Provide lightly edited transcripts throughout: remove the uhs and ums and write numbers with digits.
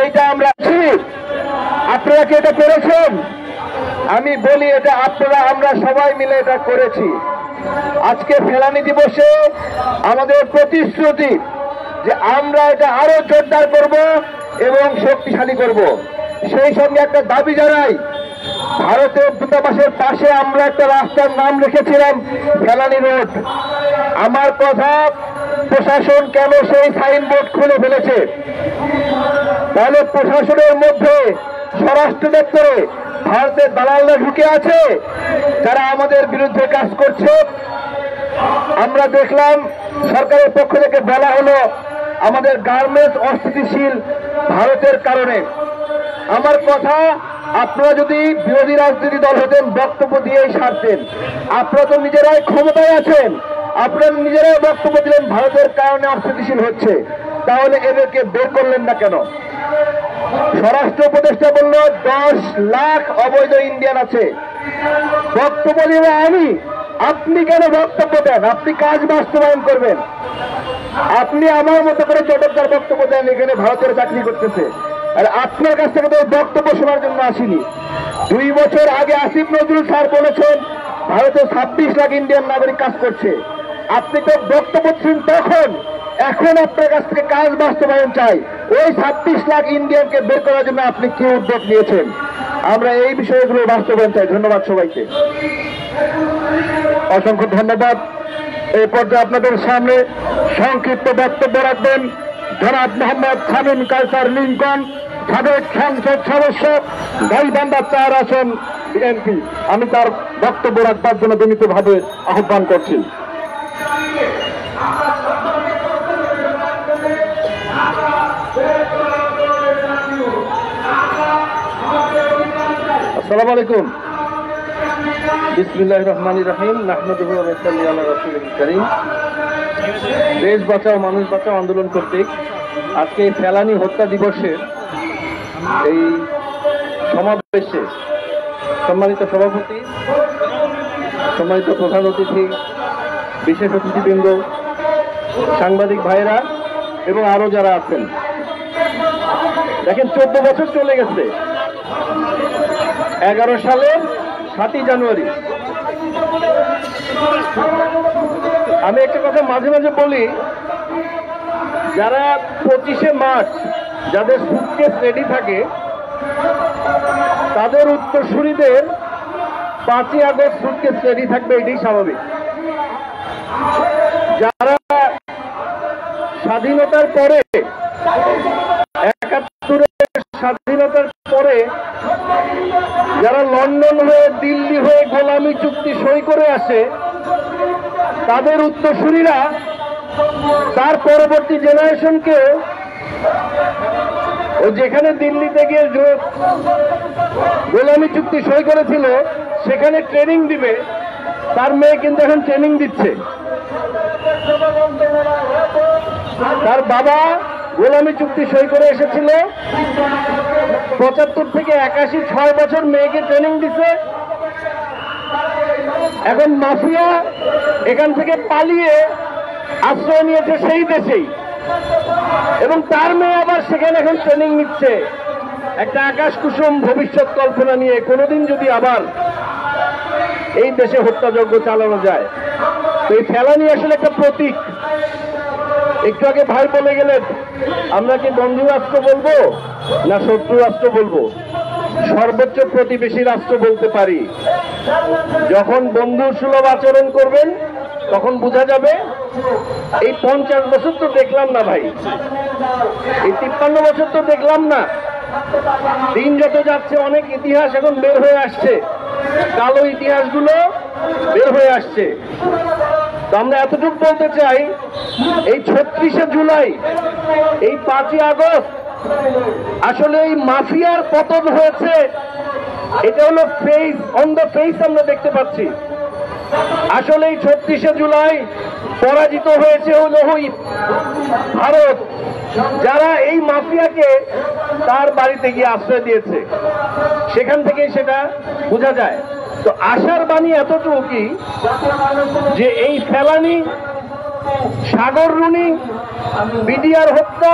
এইটা আমরা আপনারা কি এটা করেছেন? আমি বলি এটা আপনারা আমরা সবাই মিলে এটা করেছি। আজকে ফেলানি দিবসে আমাদের প্রতিশ্রুতি যে আমরা এটা আরো জোরদার করব এবং শক্তিশালী করব। সেই সঙ্গে একটা দাবি জানাই, ভারতের দূতাবাসের পাশে আমরা একটা রাস্তার নাম রেখেছিলাম ফেলানি রোড। আমার কথা, প্রশাসন কেন সেই সাইনবোর্ড খুলে ফেলেছে? তাহলে প্রশাসনের মধ্যে স্বরাষ্ট্র দপ্তরে ভারতের দালালরা ঢুকে আছে যারা আমাদের বিরুদ্ধে কাজ করছে। আমরা দেখলাম সরকারের পক্ষ থেকে বলা হলো আমাদের গার্মেন্টস অস্থিতিশীল ভারতের কারণে। আমার কথা, আপনারা যদি বিরোধী রাজনীতি দল হতেন বক্তব্য দিয়েই সারতেন। আপনারা তো নিজেরাই ক্ষমতায় আছেন, আপনারা নিজেরাই বক্তব্য দিলেন ভারতের কারণে অস্থিতিশীল হচ্ছে, তাহলে এদেরকে বের করলেন না কেন? স্বরাষ্ট্র উপদেষ্টা বলল 10 লাখ অবৈধ ইন্ডিয়ান আছে, বক্তব্য দিব আমি। আপনি কেন বক্তব্য দেন? আপনি কাজ বাস্তবায়ন করবেন। আপনি আমার মতো করে চটকদার বক্তব্য দেন এখানে ভারতের চাকরি করতেছে, আর আপনার কাছ থেকে তো বক্তব্য শোনার জন্য আসিনি। 2 বছর আগে আসিফ নজরুল স্যার বলেছেন ভারতে 26 লাখ ইন্ডিয়ান নাগরিক কাজ করছে। আপনি তো বক্তব্য ছিলেন তখন, এখন আপনার কাছ থেকে কাজ বাস্তবায়ন চাই। ওই 26 লাখ ইন্ডিয়ানকে বের করার জন্য আপনি কি উদ্যোগ নিয়েছেন? আমরা এই বিষয়গুলো বাস্তবায়ন চাই। ধন্যবাদ সবাইকে, অসংখ্য ধন্যবাদ। এই পর্যায়ে আপনাদের সামনে সংক্ষিপ্ত বক্তব্য রাখবেন জনাব মোহাম্মদ শামীম কায়সার লিঙ্কন, সাবেক সংসদ সদস্য, গাইবান্ধা 4 আসন বিএনপি। আমি তার বক্তব্য রাখবার জন্য বিনীতভাবে আহ্বান করছি। আসসালামু আলাইকুম। বিসমিল্লাহির রহমানির রহিম। নাহমাদুহু ওয়া নুসাল্লি আলা রাসূলিল কারীম। দেশ বাঁচাও মানুষ বাঁচাও আন্দোলন কর্তৃক আজকে এই ফেলানি হত্যা দিবসের এই সমাবেশে সম্মানিত সভাপতি, সম্মানিত প্রধান অতিথি, বিশেষ অতিথিবৃন্দ, সাংবাদিক ভাইরা এবং আরো যারা আছেন, দেখেন 14 বছর চলে গেছে। 11 সালের 7ই জানুয়ারি আমি একটা কথা মাঝে মাঝে বলি, যারা 25শে মার্চ যাদের সুটকেস রেডি থাকে তাদের উত্তরসূরিদের 5ই আগস্ট সুটকেস রেডি থাকবে, এটাই স্বাভাবিক। যারা স্বাধীনতার পরে 71-এর স্বাধীনতার পরে যারা লন্ডন হয়ে দিল্লি হয়ে গোলামি চুক্তি সই করে আসে, তাদের উত্তরসূরিরা তার পরবর্তী জেনারেশনকে ও যেখানে দিল্লিতে গিয়ে গোলামি চুক্তি সই করেছিল সেখানে ট্রেনিং দিবে। তার মেয়ে কিন্তু এখন ট্রেনিং দিচ্ছে। তার বাবা গোলামি চুক্তি সই করে এসেছিল, 75 থেকে 81, 6 বছর মেয়েকে ট্রেনিং দিচ্ছে। এখন মাফিয়া এখান থেকে পালিয়ে আশ্রয় নিয়েছে সেই দেশেই, এবং তার মেয়ে আবার সেখানে এখন ট্রেনিং নিচ্ছে একটা আকাশ কুসুম ভবিষ্যৎ কল্পনা নিয়ে, কোনোদিন যদি আবার এই দেশে হত্যাযজ্ঞ চালানো যায়। তো এই ফেলানি আসলে একটা প্রতীক। একটু আগে ভাই বলে গেলেন আমরা কি বন্ধু রাষ্ট্র বলবো না শত্রু রাষ্ট্র বলবো? সর্বোচ্চ প্রতিবেশী রাষ্ট্র বলতে পারি। যখন বন্ধু সুলভ আচরণ করবেন তখন বোঝা যাবে। এই 50 বছর তো দেখলাম না ভাই, এই 53 বছর তো দেখলাম না। দিন যত যাচ্ছে অনেক ইতিহাস এখন বের হয়ে আসছে, কালো ইতিহাসগুলো বের হয়ে আসছে। তো আমরা এতটুকু বলতে চাই, এই 36শে জুলাই, এই 5ই আগস্ট আসলে এই মাফিয়ার পতন হয়েছে। এটা হলো ফেস, অন দ্য ফেস আমরা দেখতে পাচ্ছি। আসলে এই 36শে জুলাই পরাজিত হয়েছে হলো ভারত, যারা এই মাফিয়াকে তার বাড়িতে গিয়ে আশ্রয় দিয়েছে। সেখান থেকে সেটা বোঝা যায়। তো আশার বাণী এতটুকু কি যে এই ফেলানি, সাগর রুনি, বিডিআর হত্যা,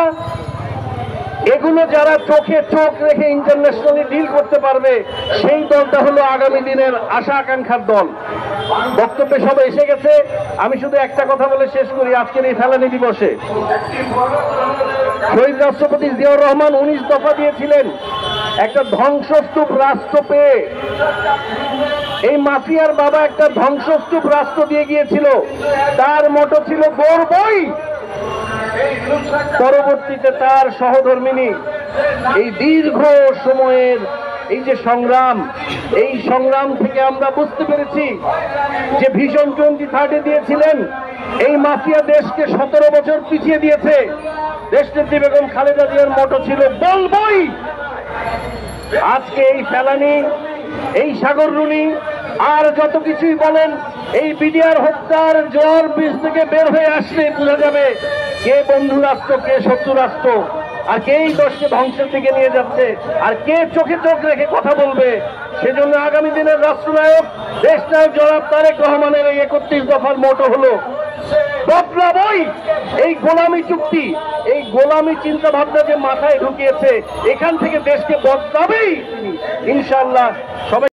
এগুলো যারা চোখে চোখ রেখে ইন্টারন্যাশনালি ডিল করতে পারবে সেই দলটা হলো আগামী দিনের আশা আকাঙ্ক্ষার দল। বক্তব্যে সবাই এসে গেছে, আমি শুধু একটা কথা বলে শেষ করি। আজকের এই ফেলানি দিবসে শহীদ রাষ্ট্রপতি জিয়াউর রহমান 19 দফা দিয়েছিলেন। একটা ধ্বংসস্তূপ রাষ্ট্র পেয়ে এই মাফিয়ার বাবা একটা ধ্বংসস্তূপ রাষ্ট্র দিয়ে গিয়েছিল, তার মোটো ছিল গর্বই। পরবর্তীতে তার সহধর্মিনী এই দীর্ঘ সময়ের এই যে সংগ্রাম, এই সংগ্রাম থেকে আমরা বুঝতে পেরেছি যে ভিশন 2030 দিয়েছিলেন এই মাফিয়া দেশকে 17 বছর পিছিয়ে দিয়েছে। দেশনেত্রী বেগম খালেদা জিয়ার মোটো ছিল বলবই। আজকে এই ফেলানি, এই সাগররুনি আর যত কিছুই বলেন, এই বিডিআর হত্যার জ্বর বীজ থেকে বের হয়ে আসলে বোঝা যাবে কে বন্ধু রাষ্ট্র, কে শত্রু রাষ্ট্র, আর কে এই দেশকে ধ্বংসের দিকে নিয়ে যাচ্ছে, আর কে চোখে চোখ রেখে কথা বলবে। সেজন্য আগামী দিনের রাষ্ট্রনায়ক, দেশনায়ক জনাব তারেক রহমানের এই 31 দফার মোটো হলো বদলাবই। এই গোলামি চুক্তি, এই গোলামি চিন্তা ভাবনা যে মাথায় ঢুকিয়েছে, এখান থেকে দেশকে বদলাবেই ইনশাআল্লাহ। সবাই